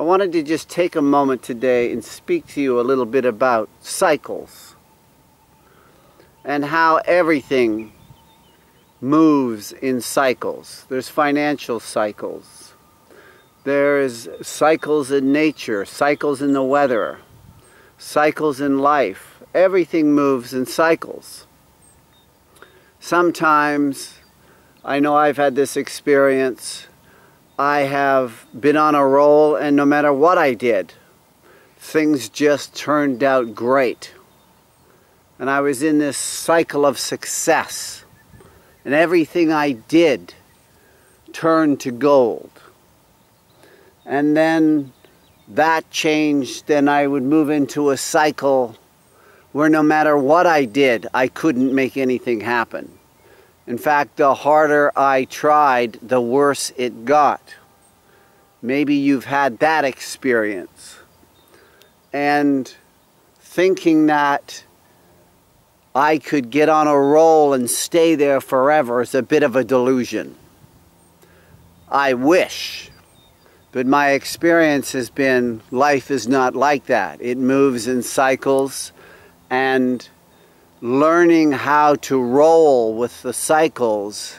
wanted to just take a moment today and speak to you a little bit about cycles and how everything moves in cycles. There's financial cycles. There's cycles in nature, cycles in the weather, cycles in life. Everything moves in cycles. Sometimes, I know I've had this experience, I have been on a roll, and no matter what I did, things just turned out great. And I was in this cycle of success, and everything I did turned to gold. And then that changed, then I would move into a cycle where no matter what I did, I couldn't make anything happen. In fact, the harder I tried, the worse it got. Maybe you've had that experience. And thinking that I could get on a roll and stay there forever is a bit of a delusion. I wish. But my experience has been life is not like that. It moves in cycles, and learning how to roll with the cycles,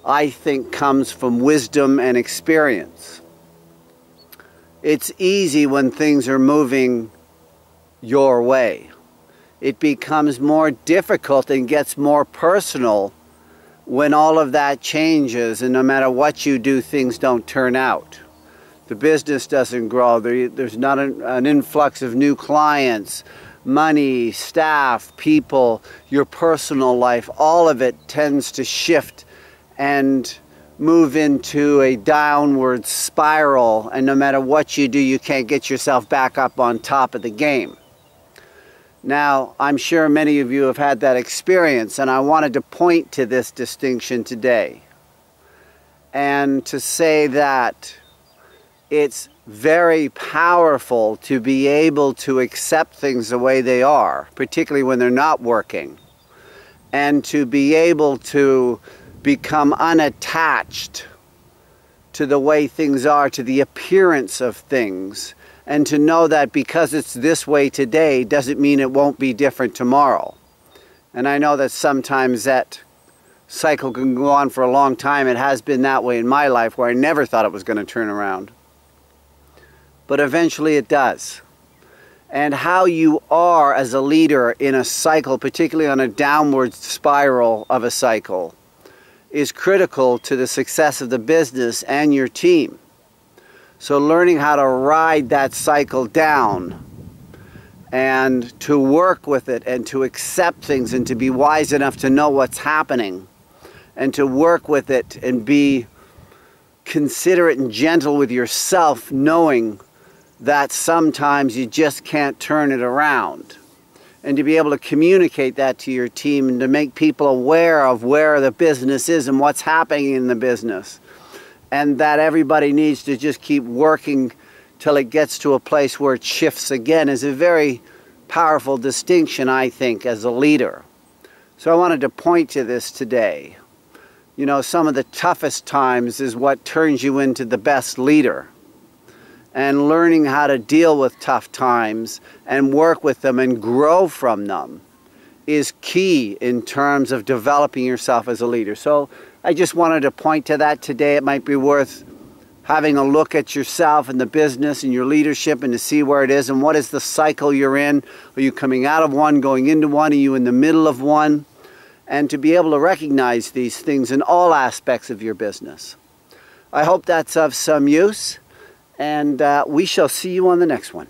I think, comes from wisdom and experience. It's easy when things are moving your way. It becomes more difficult and gets more personal when all of that changes, and no matter what you do, things don't turn out. The business doesn't grow. There's not an influx of new clients, money, staff, people, your personal life. All of it tends to shift and move into a downward spiral, and no matter what you do, you can't get yourself back up on top of the game. Now, I'm sure many of you have had that experience, and I wanted to point to this distinction today and to say that it's very powerful to be able to accept things the way they are, particularly when they're not working, and to be able to become unattached to the way things are, to the appearance of things, and to know that because it's this way today doesn't mean it won't be different tomorrow. And I know that sometimes that cycle can go on for a long time. It has been that way in my life, where I never thought it was going to turn around. But eventually it does. And how you are as a leader in a cycle, particularly on a downward spiral of a cycle, is critical to the success of the business and your team. So learning how to ride that cycle down and to work with it and to accept things and to be wise enough to know what's happening and to work with it and be considerate and gentle with yourself, knowing that sometimes you just can't turn it around, and to be able to communicate that to your team and to make people aware of where the business is and what's happening in the business, and that everybody needs to just keep working till it gets to a place where it shifts again, is a very powerful distinction, I think, as a leader. So I wanted to point to this today. You know, some of the toughest times is what turns you into the best leader. And learning how to deal with tough times and work with them and grow from them is key in terms of developing yourself as a leader. So I just wanted to point to that today. It might be worth having a look at yourself and the business and your leadership, and to see where it is and what is the cycle you're in. Are you coming out of one, going into one? Are you in the middle of one? And to be able to recognize these things in all aspects of your business. I hope that's of some use. And we shall see you on the next one.